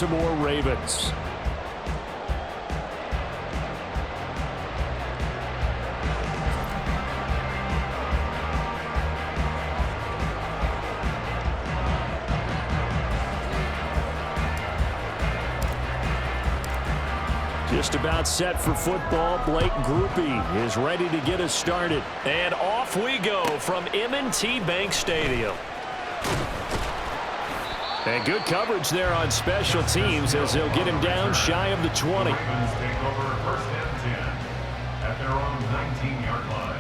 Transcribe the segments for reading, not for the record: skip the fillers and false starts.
Baltimore Ravens. Just about set for football. Blake Groupie is ready to get us started. And off we go from M&T Bank Stadium. And good coverage there on special teams as they'll get him down shy of the 20. Take over first and 10 at their own 19-yard line.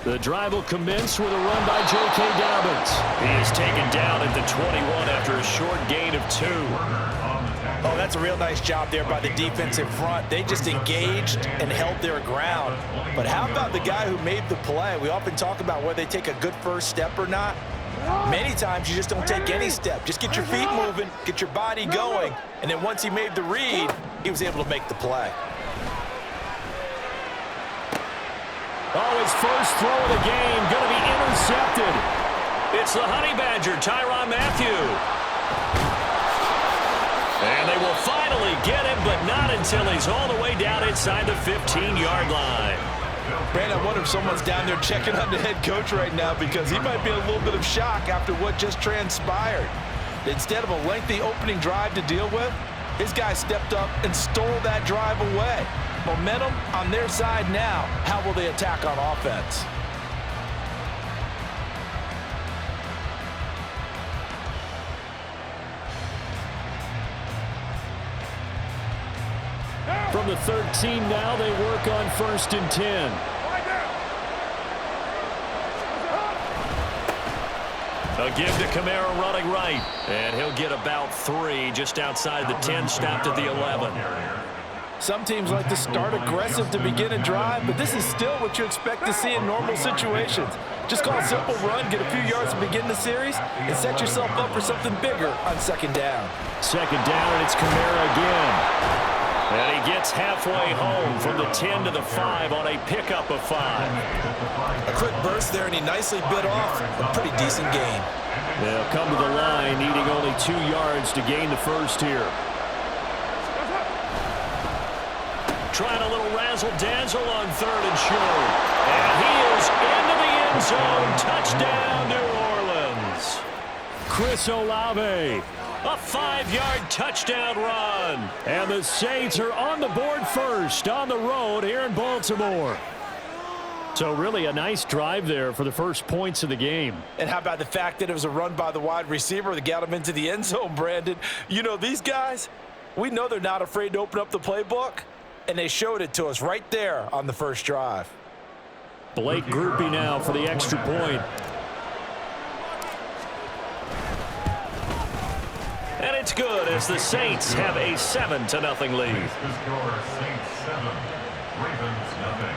The drive will commence with a run by J.K. Dobbins. He is taken down at the 21 after a short gain of 2. Oh, that's a real nice job there by the defensive front. They just engaged and held their ground. But how about the guy who made the play? We often talk about whether they take a good first step or not. Many times you just don't take any step. Just get your feet moving, get your body going, and then once he made the read, he was able to make the play. Oh, his first throw of the game going to be intercepted. It's the Honey Badger, Tyrann Mathieu. And they will finally get him, but not until he's all the way down inside the 15-yard line. Brandon, I wonder if someone's down there checking on the head coach right now because he might be in a little bit of shock after what just transpired. Instead of a lengthy opening drive to deal with, his guy stepped up and stole that drive away. Momentum on their side now. How will they attack on offense? From the 13 now, they work on first and 10. A give to Kamara running right. And he'll get about 3 just outside the 10, stopped at the 11. Some teams like to start aggressive to begin a drive, but this is still what you expect to see in normal situations. Just call a simple run, get a few yards to begin the series, and set yourself up for something bigger on second down. Second down, and it's Kamara again. And he gets halfway home from the 10 to the 5 on a pickup of 5. A quick burst there, and he nicely bit off a pretty decent gain. They'll come to the line, needing only 2 yards to gain the first here. Trying a little razzle-dazzle on 3rd and short. And he is into the end zone. Touchdown, New Orleans. Chris Olave. A 5-yard touchdown run. And the Saints are on the board first on the road here in Baltimore. So really a nice drive there for the first points of the game. And how about the fact that it was a run by the wide receiver that got him into the end zone, Brandon? You know, these guys, we know they're not afraid to open up the playbook, and they showed it to us right there on the first drive. Blake Groupie now for the extra point. And it's good as the Saints have a 7-0 lead. The score, Saints 7, Ravens nothing.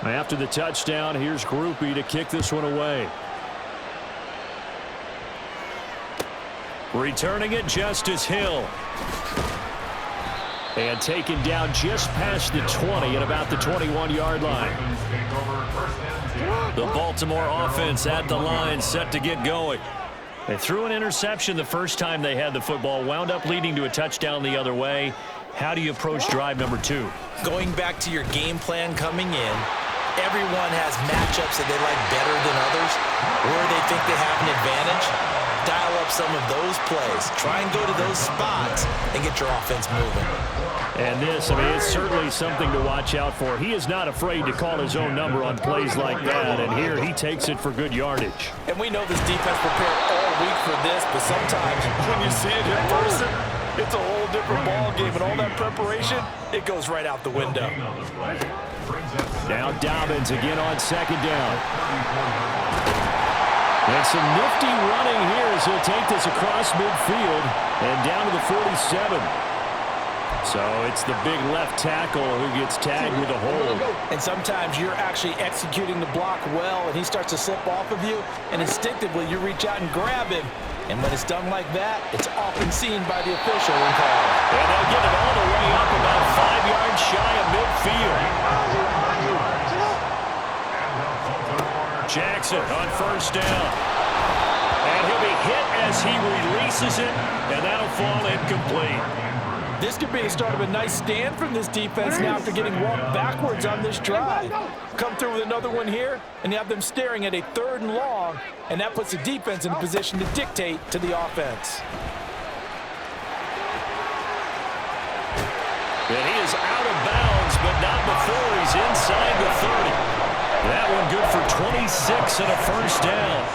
After the touchdown, here's Groupie to kick this one away. Returning it, Justice Hill. And taken down just past the 20 at about the 21-yard line. Ravens take over first and 10. The Baltimore offense at the line, set to get going. They threw an interception the first time they had the football, wound up leading to a touchdown the other way. How do you approach drive number 2? Going back to your game plan coming in, everyone has matchups that they like better than others, or they think they have an advantage. Dial up some of those plays. Try and go to those spots and get your offense moving. And this, I mean, it's certainly something to watch out for. He is not afraid to call his own number on plays like that, and here he takes it for good yardage. And we know this defense prepared all week for this, but sometimes when you see it in person, it's a whole different ball game, and all that preparation, it goes right out the window. Now Dobbins again on second down. And some nifty running here as he'll take this across midfield and down to the 47. So it's the big left tackle who gets tagged with a hold. And sometimes you're actually executing the block well, and he starts to slip off of you, and instinctively you reach out and grab him. And when it's done like that, it's often seen by the official and called. And they'll get it all the way up about 5 yards shy of midfield. Jackson on first down. And he'll be hit as he releases it, and that'll fall incomplete. This could be the start of a nice stand from this defense now after getting walked backwards on this drive. Come through with another one here, and you have them staring at a 3rd and long, and that puts the defense in a position to dictate to the offense. And he is out of bounds, but not before he's inside the 30. That one good for 26 and a first down.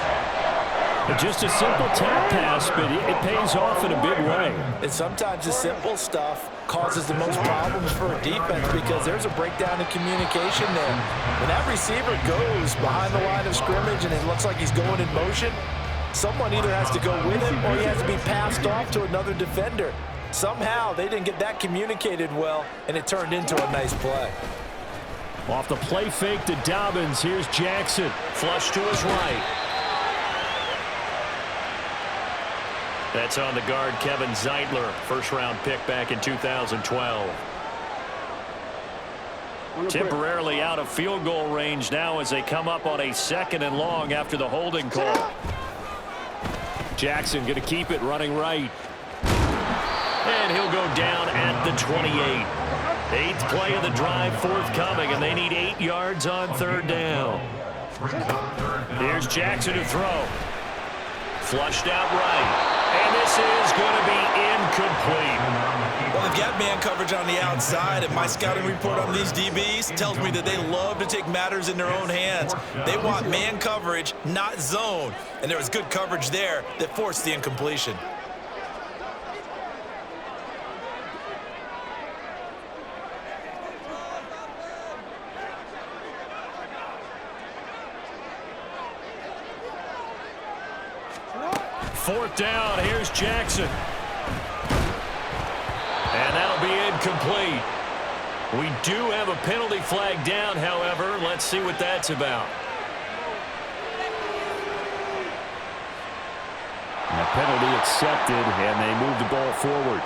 Just a simple tap pass, but it pays off in a big way. And sometimes the simple stuff causes the most problems for a defense because there's a breakdown in communication there. When that receiver goes behind the line of scrimmage and it looks like he's going in motion, someone either has to go with him or he has to be passed off to another defender. Somehow they didn't get that communicated well, and it turned into a nice play. Off the play fake to Dobbins, here's Jackson. Flush to his right. That's on the guard, Kevin Zeitler, first-round pick back in 2012. Temporarily out of field goal range now as they come up on a 2nd and long after the holding call. Jackson going to keep it running right. And he'll go down at the 28. 8th play of the drive forthcoming, and they need 8 yards on 3rd down. Here's Jackson to throw. Flushed out right. And this is going to be incomplete. Well, they've got man coverage on the outside, and my scouting report on these DBs tells me that they love to take matters in their own hands. They want man coverage, not zone. And there was good coverage there that forced the incompletion. Fourth down, here's Jackson. And that'll be incomplete. We do have a penalty flag down, however. Let's see what that's about. And a penalty accepted, and they move the ball forward.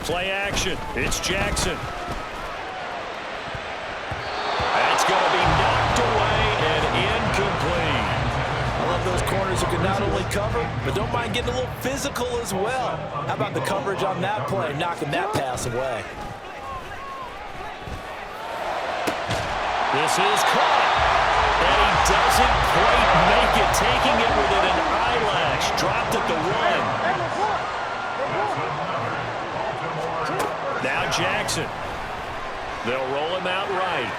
Play action. It's Jackson. That's going to be knocked away and incomplete. I love those corners who can not only cover, but don't mind getting a little physical as well. How about the coverage on that play, knocking that pass away? This is caught. And he doesn't quite make it, taking it within an eyelash. Dropped at the 1. Now Jackson. They'll roll him out right.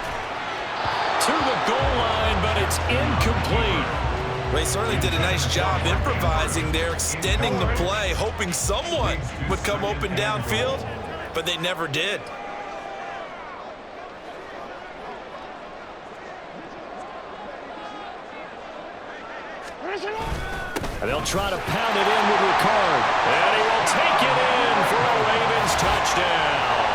To the goal line, but it's incomplete. They certainly did a nice job improvising there, extending the play, hoping someone would come open downfield, but they never did. And they'll try to pound it in with Ricard. And he will take it in for a Ravens touchdown.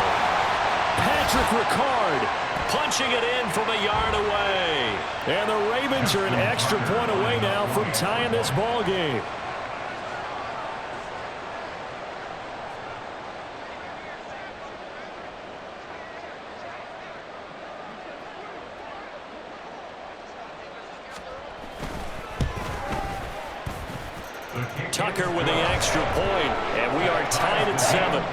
Patrick Ricard punching it in from a yard away. And the Ravens are an extra point away now from tying this ball game. Tucker with the extra point, and we are tied at 7.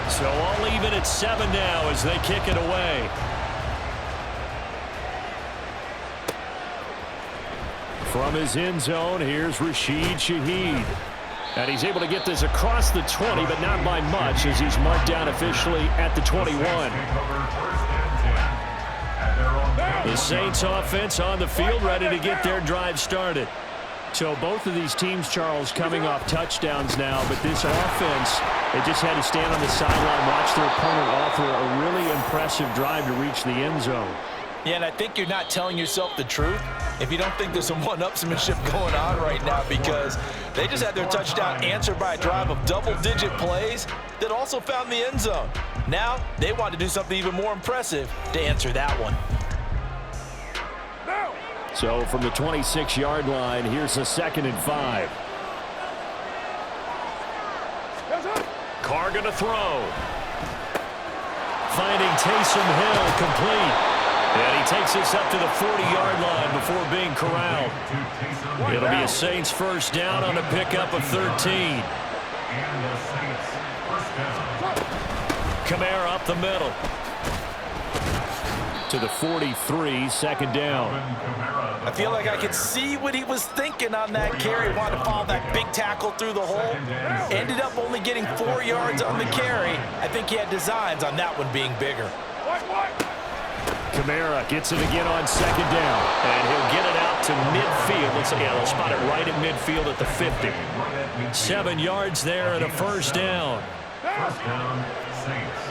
So all even at 7 now as they kick it away. From his end zone, here's Rashid Shaheed. And he's able to get this across the 20, but not by much, as he's marked down officially at the 21. The Saints offense on the field, ready to get their drive started. So both of these teams, Charles, coming off touchdowns now, but this offense, they just had to stand on the sideline, watch their opponent offer a really impressive drive to reach the end zone. Yeah, and I think you're not telling yourself the truth if you don't think there's some one-upsmanship going on right now, because they just had their touchdown answered by a drive of double-digit plays that also found the end zone. Now they want to do something even more impressive to answer that one. So from the 26-yard line, here's a 2nd and 5. Carr going to throw. Finding Taysom Hill complete. And he takes this up to the 40-yard line before being corralled. It'll be a Saints first down on a pickup of 13. Kamara up the middle. To the 43, 2nd down. I feel like I could see what he was thinking on that carry. Wanted to follow that big tackle through the hole. Ended up only getting 4 yards on the carry. I think he had designs on that one being bigger. Kamara gets it again on 2nd down. And he'll get it out to midfield. They'll spot it right at midfield at the 50. 7 yards there and a first down. First down, Saints.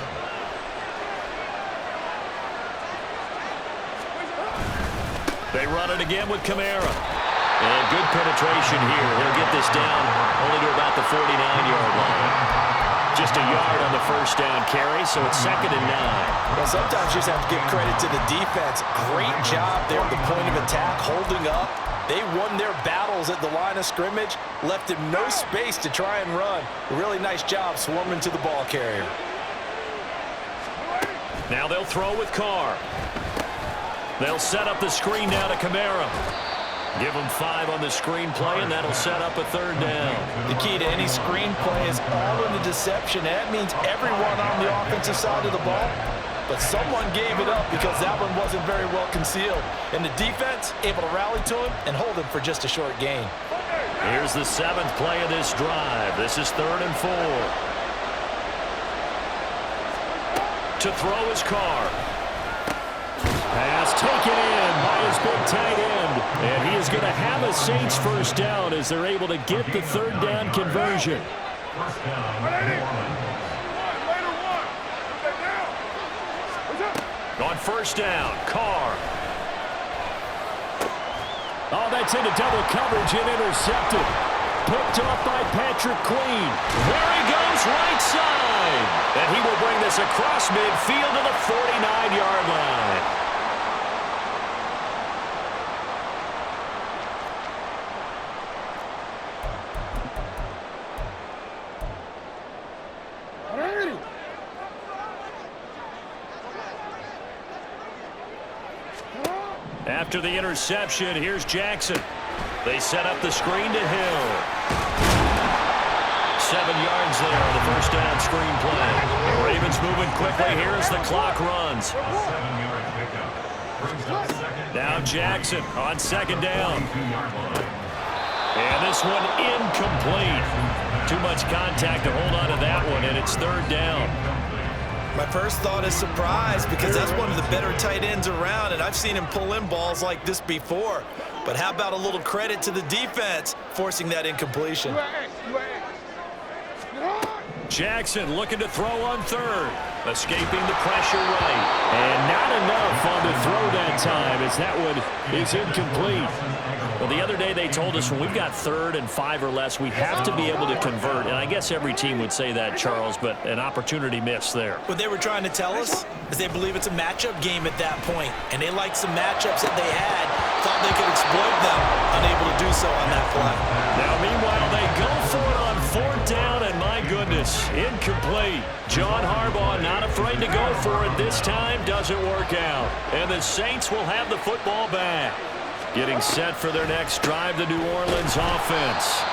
They run it again with Kamara. And good penetration here. He'll get this down only to about the 49-yard line. Just a yard on the first down carry, so it's 2nd and 9. Well, sometimes you just have to give credit to the defense. Great job there at the point of attack, holding up. They won their battles at the line of scrimmage, left him no space to try and run. A really nice job swarming to the ball carrier. Now they'll throw with Carr. They'll set up the screen now to Kamara. Give them 5 on the screen play, and that'll set up a 3rd down. The key to any screen play is all in the deception. That means everyone on the offensive side of the ball, but someone gave it up because that one wasn't very well concealed. And the defense able to rally to him and hold him for just a short gain. Here's the 7th play of this drive. This is 3rd and 4. To throw is Carr. Pass taken in by his big tight end. And he is going to have a Saints first down as they're able to get the 3rd down conversion. First down, On first down, Carr. Oh, that's into double coverage and intercepted. Picked off by Patrick Queen. There he goes, right side. And he will bring this across midfield to the 49-yard line. After the interception, here's Jackson. They set up the screen to Hill. 7 yards there on the first down screen play. The Ravens moving quickly here as the clock runs. Now Jackson on 2nd down. And this one incomplete. Too much contact to hold on to that one, and it's 3rd down. My first thought is surprise, because that's one of the better tight ends around, and I've seen him pull in balls like this before. But how about a little credit to the defense forcing that incompletion? Jackson looking to throw on 3rd. Escaping the pressure right. And not enough on the throw that time, as that one is incomplete. Well, the other day they told us when we've got 3rd and 5 or less, we have to be able to convert. And I guess every team would say that, Charles, but an opportunity missed there. What they were trying to tell us is they believe it's a matchup game at that point, and they liked some matchups that they had, thought they could exploit them, unable to do so on that play. Now, meanwhile, they go for it on 4th down, and my goodness, incomplete. John Harbaugh not afraid to go for it this time, doesn't work out. And the Saints will have the football back. Getting set for their next drive, the New Orleans offense.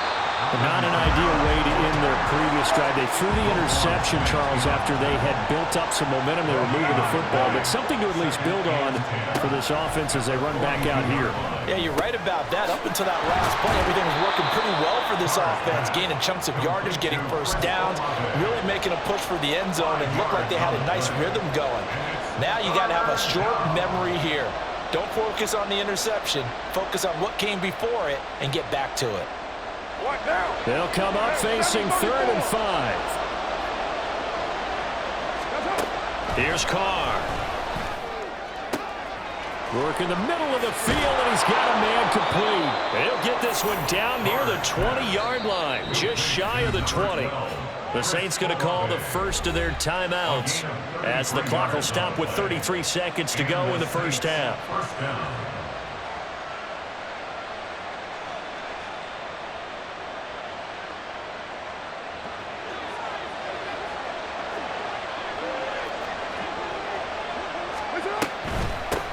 Not an ideal way to end their previous drive. They threw the interception, Charles, after they had built up some momentum. They were moving the football, but something to at least build on for this offense as they run back out here. Yeah, you're right about that. Up until that last play, everything was working pretty well for this offense, gaining chunks of yardage, getting first downs, really making a push for the end zone, and looked like they had a nice rhythm going. Now you got to have a short memory here. Don't focus on the interception. Focus on what came before it and get back to it. They'll come up facing 3rd and 5. Here's Carr. Work in the middle of the field, and he's got a man complete. He'll get this one down near the 20-yard line, just shy of the 20. The Saints going to call the first of their timeouts as the clock will stop with 33 seconds to go in the first half.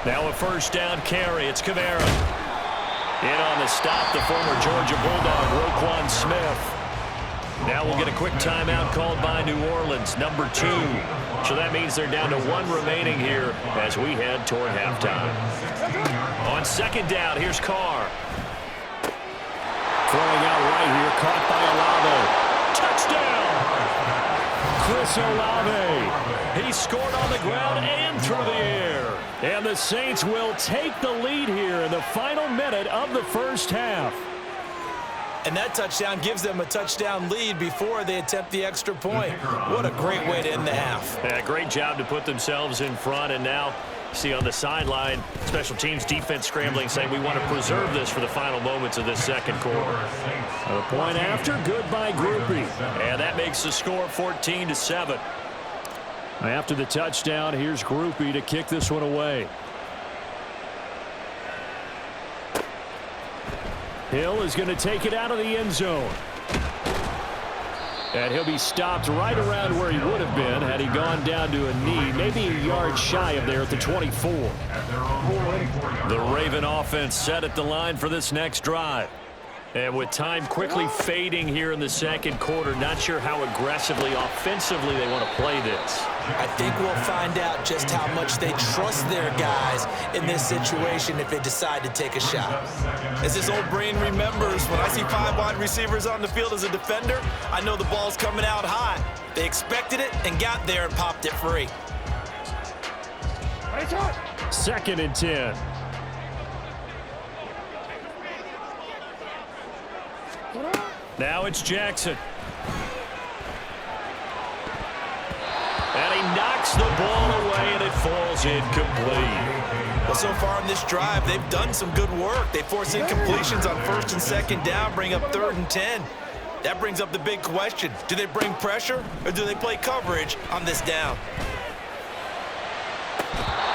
Now a first down carry. It's Kamara. In on the stop, the former Georgia Bulldog, Roquan Smith. Now we'll get a quick timeout called by New Orleans, number 2. So that means they're down to 1 remaining here as we head toward halftime. On second down, here's Carr. Throwing out right here, caught by Olave. Touchdown! Chris Olave. He scored on the ground and through the air. And the Saints will take the lead here in the final minute of the first half. And that touchdown gives them a touchdown lead before they attempt the extra point. What a great way to end the half. Yeah, great job to put themselves in front. And now, see on the sideline, special teams defense scrambling, saying we want to preserve this for the final moments of this second quarter. A point after, good by Groupie. And that makes the score 14-7. After the touchdown, here's Groupie to kick this one away. Hill is going to take it out of the end zone. And he'll be stopped right around where he would have been had he gone down to a knee, maybe a yard shy of there at the 24. The Raven offense set at the line for this next drive. And with time quickly fading here in the second quarter, not sure how aggressively, offensively they want to play this. I think we'll find out just how much they trust their guys in this situation if they decide to take a shot. As this old brain remembers, when I see 5 wide receivers on the field as a defender, I know the ball's coming out high. They expected it and got there and popped it free. 2nd and 10. Now it's Jackson. And he knocks the ball away, and it falls incomplete. Well, so far in this drive, they've done some good work. They force incompletions on 1st and 2nd down, bring up 3rd and 10. That brings up the big question. Do they bring pressure, or do they play coverage on this down?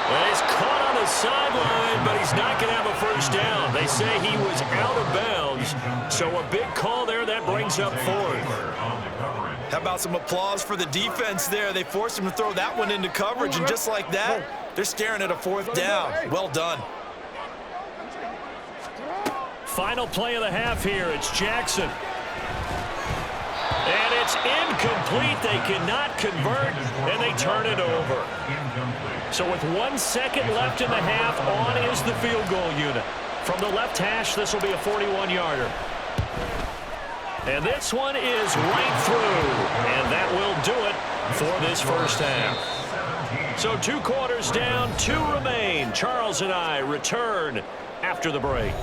Well, he's caught on the sideline, but he's not going to have a first down. They say he was out of bounds, so a big call there. That brings up 4th. How about some applause for the defense there? They forced him to throw that one into coverage, and just like that, they're staring at a 4th down. Well done. Final play of the half here. It's Jackson. And it's incomplete. They cannot convert, and they turn it over. So with 1 second left in the half, on is the field goal unit. From the left hash, this will be a 41-yarder. And this one is right through. And that will do it for this first half. So 2 quarters down, 2 remain. Charles and I return after the break.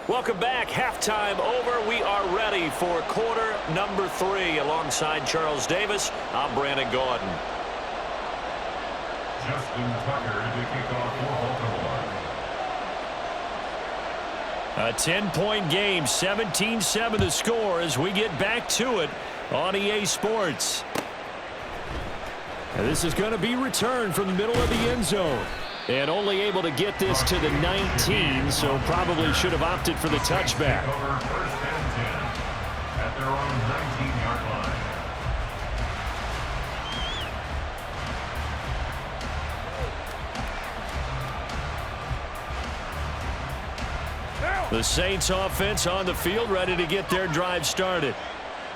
Welcome back. Halftime over. We are ready for quarter number 3. Alongside Charles Davis, I'm Brandon Gaudin. Justin Tucker to kick off for Baltimore. A 10-point game, 17-7 the score as we get back to it on EA Sports. And this is going to be returned from the middle of the end zone. And only able to get this to the 19, so probably should have opted for the touchback. Over 1st and 10 at their own 19-yard line. The Saints offense on the field, ready to get their drive started.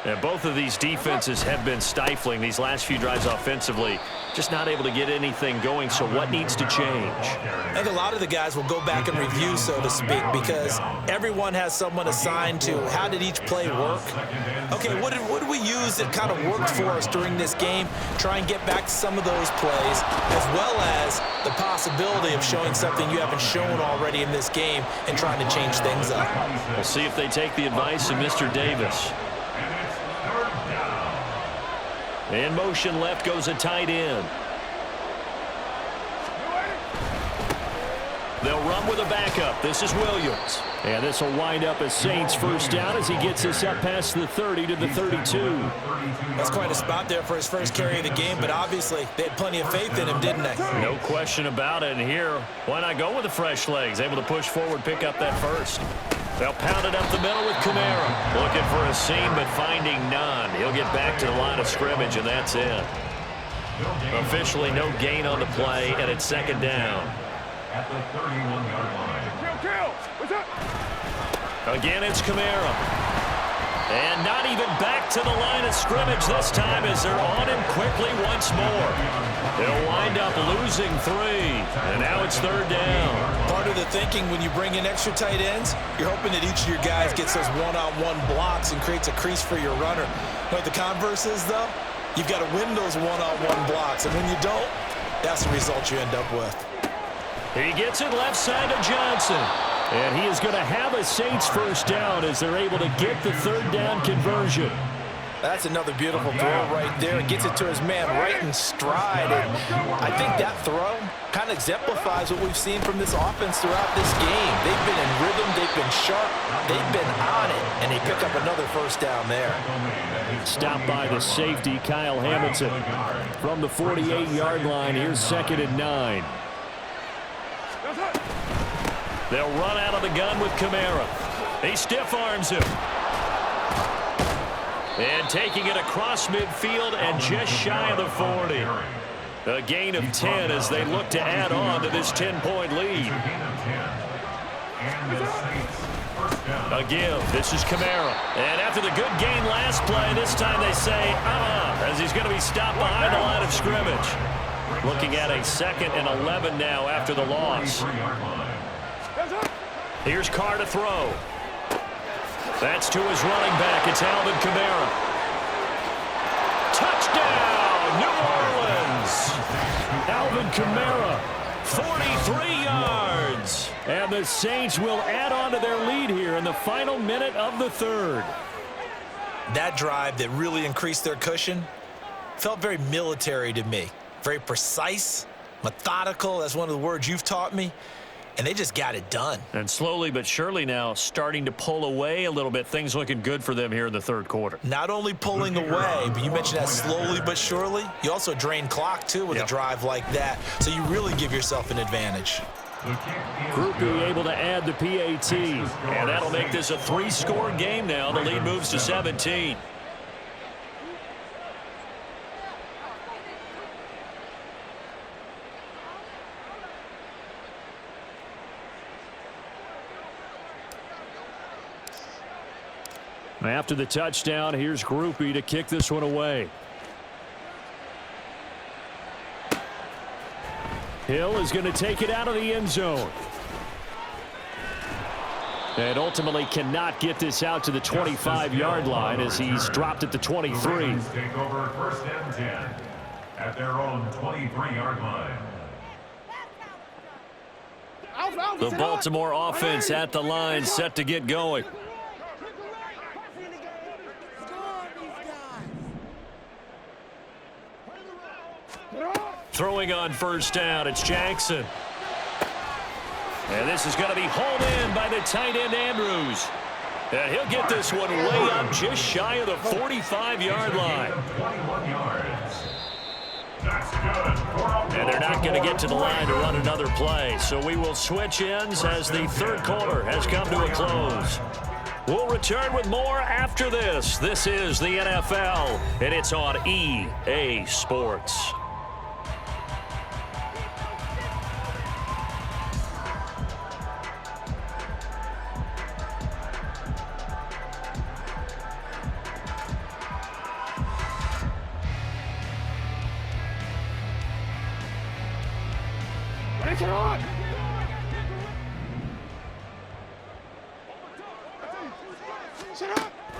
And both of these defenses have been stifling these last few drives offensively. Just not able to get anything going, so what needs to change? I think a lot of the guys will go back and review, so to speak, because everyone has someone assigned to how did each play work. Okay, what did we use that kind of worked for us during this game? Try and get back to some of those plays, as well as the possibility of showing something you haven't shown already in this game and trying to change things up. We'll see if they take the advice of Mr. Davis. In motion left goes a tight end. They'll run with a backup. This is Williams. And this will wind up as Saints first down as he gets us up past the 30 to the 32. That's quite a spot there for his first carry of the game, but obviously they had plenty of faith in him, didn't they? No question about it. And here, why not go with the fresh legs? Able to push forward, pick up that first. They'll pound it up the middle with Kamara. Looking for a seam, but finding none. He'll get back to the line of scrimmage, and that's it. Officially no gain on the play, and it's second down. At the 31-yard line. What's up? Again, it's Kamara. And not even back to the line of scrimmage this time as they're on him quickly once more. They'll wind up losing 3, and now it's third down. Part of the thinking when you bring in extra tight ends, you're hoping that each of your guys gets those one-on-one blocks and creates a crease for your runner. What the converse is, though, you've got to win those one-on-one blocks, and when you don't, that's the result you end up with. He gets it left side to Johnson. And he is going to have a Saints first down as they're able to get the third down conversion. That's another beautiful throw right there. It gets it to his man right in stride. And I think that throw kind of exemplifies what we've seen from this offense throughout this game. They've been in rhythm. They've been sharp. They've been on it. And they pick up another first down there. Stopped by the safety, Kyle Hamilton. From the 48-yard line, here's 2nd and 9. They'll run out of the gun with Kamara. He stiff arms him. And taking it across midfield and just shy of the 40. A gain of 10 as they look to add on to this 10-point lead. A give. This is Kamara. And after the good gain last play, this time they say, as he's going to be stopped behind the line of scrimmage. Looking at a 2nd and 11 now after the loss. Here's Carr to throw. That's to his running back. It's Alvin Kamara. Touchdown, New Orleans. Alvin Kamara, 43 yards. And the Saints will add on to their lead here in the final minute of the third. That drive that really increased their cushion felt very military to me. Very precise, methodical. That's one of the words you've taught me. And they just got it done. And slowly but surely now starting to pull away a little bit. Things looking good for them here in the third quarter. Not only pulling away, but you mentioned that slowly but surely. You also drain clock, too, with a drive like that. So you really give yourself an advantage. Groupie able to add the PAT. And that'll make this a 3-score game now. The lead moves to 17. After the touchdown, here's Groupie to kick this one away. Hill is going to take it out of the end zone. And ultimately cannot get this out to the 25-yard line as he's dropped at the 23. Take over 1st and 10 at their own 23-yard line. The Baltimore offense at the line, set to get going. Throwing on first down, it's Jackson. And this is going to be hauled in by the tight end Andrews. And he'll get this one way up just shy of the 45-yard line. 21 yards. That's good. And they're not going to get to the line to run another play. So we will switch ends as the third quarter has come to a close. We'll return with more after this. This is the NFL, and it's on EA Sports.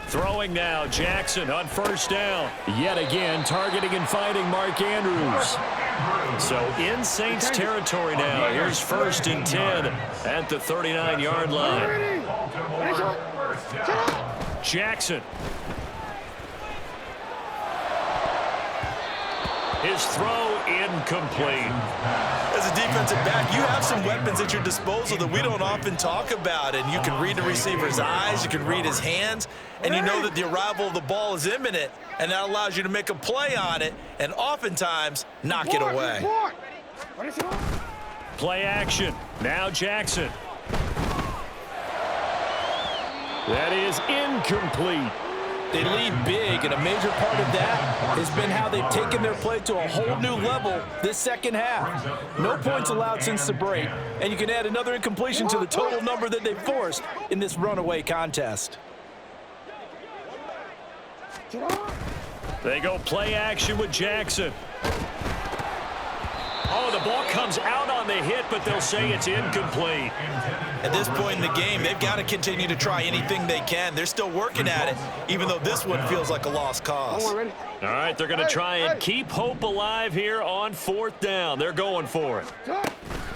Throwing now, Jackson on first down. Yet again, targeting and fighting Mark Andrews. So in Saints territory now. Here's 1st and 10 at the 39-yard line. Jackson. His throw incomplete. As a defensive back, you have some weapons at your disposal that we don't often talk about. And you can read the receiver's eyes, you can read his hands, and you know that the arrival of the ball is imminent, and that allows you to make a play on it and oftentimes knock it away. Play action. Now Jackson. That is incomplete. They lead big, and a major part of that has been how they've taken their play to a whole new level this second half. No points allowed since the break, and you can add another incompletion to the total number that they've forced in this runaway contest. They go play action with Jackson. Oh, the ball comes out on the hit, but they'll say it's incomplete. At this point in the game, they've got to continue to try anything they can. They're still working at it, even though this one feels like a lost cause. All right, they're going to try and keep hope alive here on 4th down. They're going for it.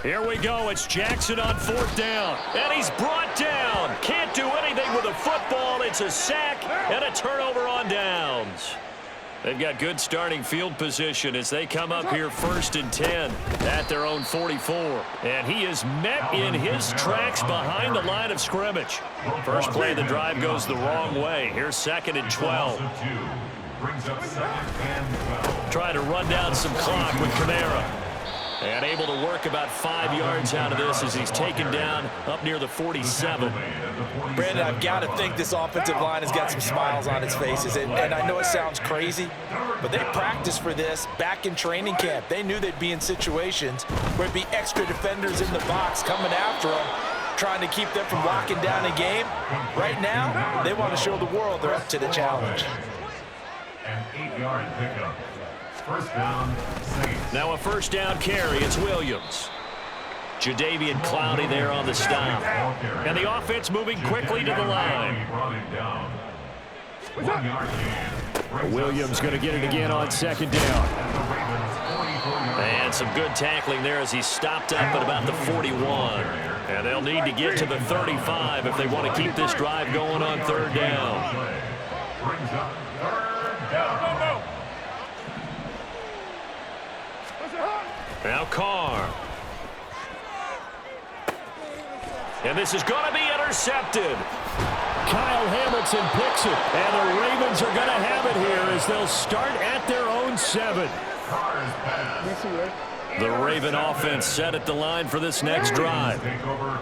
Here we go. It's Jackson on 4th down, and he's brought down. Can't do anything with a football. It's a sack and a turnover on downs. They've got good starting field position as they come up here 1st and 10 at their own 44. And he is met in his tracks behind the line of scrimmage. First play of the drive goes the wrong way. Here's 2nd and 12. Trying to run down some clock with Kamara. And able to work about 5 yards out of this as he's taken down up near the 47. Brandon, I've got to think this offensive line has got some smiles on its faces. And I know it sounds crazy, but they practiced for this back in training camp. They knew they'd be in situations where it'd be extra defenders in the box coming after them, trying to keep them from locking down a game. Right now, they want to show the world they're up to the challenge. An 8-yard pickup. First down, Saints. Now a first down carry. It's Williams. Jadeveon Clowney there on the stop. And the offense moving quickly to the line. Williams going to get it again on 2nd down. And some good tackling there as he stopped up at about the 41. And they'll need to get to the 35 if they want to keep this drive going on 3rd down. Brings up 3rd down. Now Carr. And this is going to be intercepted. Kyle Hamilton picks it. And the Ravens are going to have it here as they'll start at their own 7. The Raven offense set at the line for this next drive.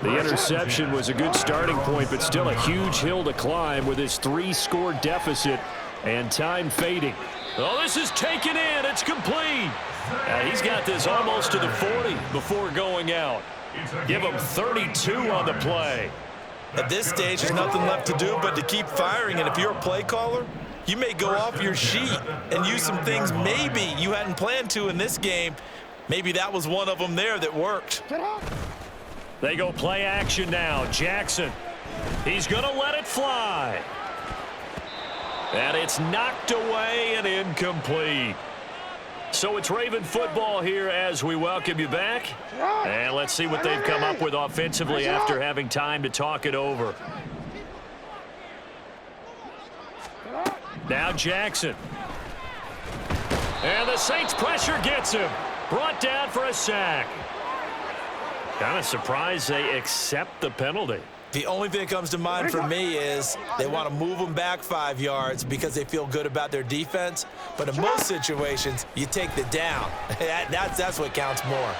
The interception was a good starting point, but still a huge hill to climb with his 3-score deficit and time fading. Oh, this is taken in. It's complete. He's got this almost to the 40 before going out. Give him 32 on the play. At this stage, there's nothing left to do but to keep firing. And if you're a play caller, you may go off your sheet and use some things maybe you hadn't planned to in this game. Maybe that was one of them there that worked. They go play action now. Jackson. He's going to let it fly. And it's knocked away and incomplete. So it's Raven football here as we welcome you back. And let's see what they've come up with offensively after having time to talk it over. Now Jackson. And the Saints pressure gets him. Brought down for a sack. Kind of surprised they accept the penalty. The only thing that comes to mind for me is they want to move them back 5 yards because they feel good about their defense. But in most situations, you take the down. That's what counts more.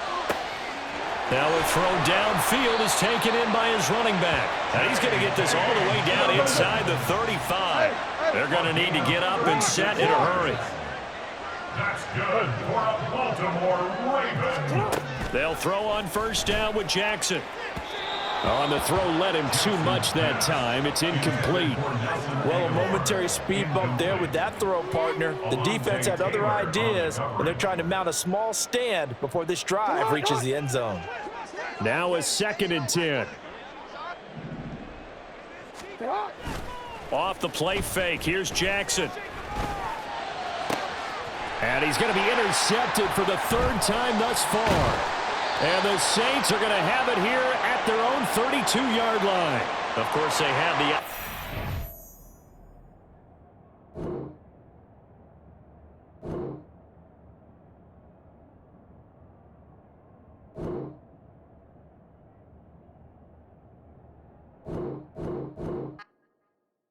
Now a throw downfield is taken in by his running back. And he's going to get this all the way down inside the 35. They're going to need to get up and set in a hurry. That's good for a Baltimore Raven. They'll throw on first down with Jackson. On the throw led him too much that time. It's incomplete. Well, a momentary speed bump there with that throw, partner. The defense had other ideas, and they're trying to mount a small stand before this drive reaches the end zone. Now a 2nd and 10. Off the play fake. Here's Jackson. And he's going to be intercepted for the 3rd time thus far. And the Saints are going to have it here at their own 32-yard line. Of course, they have the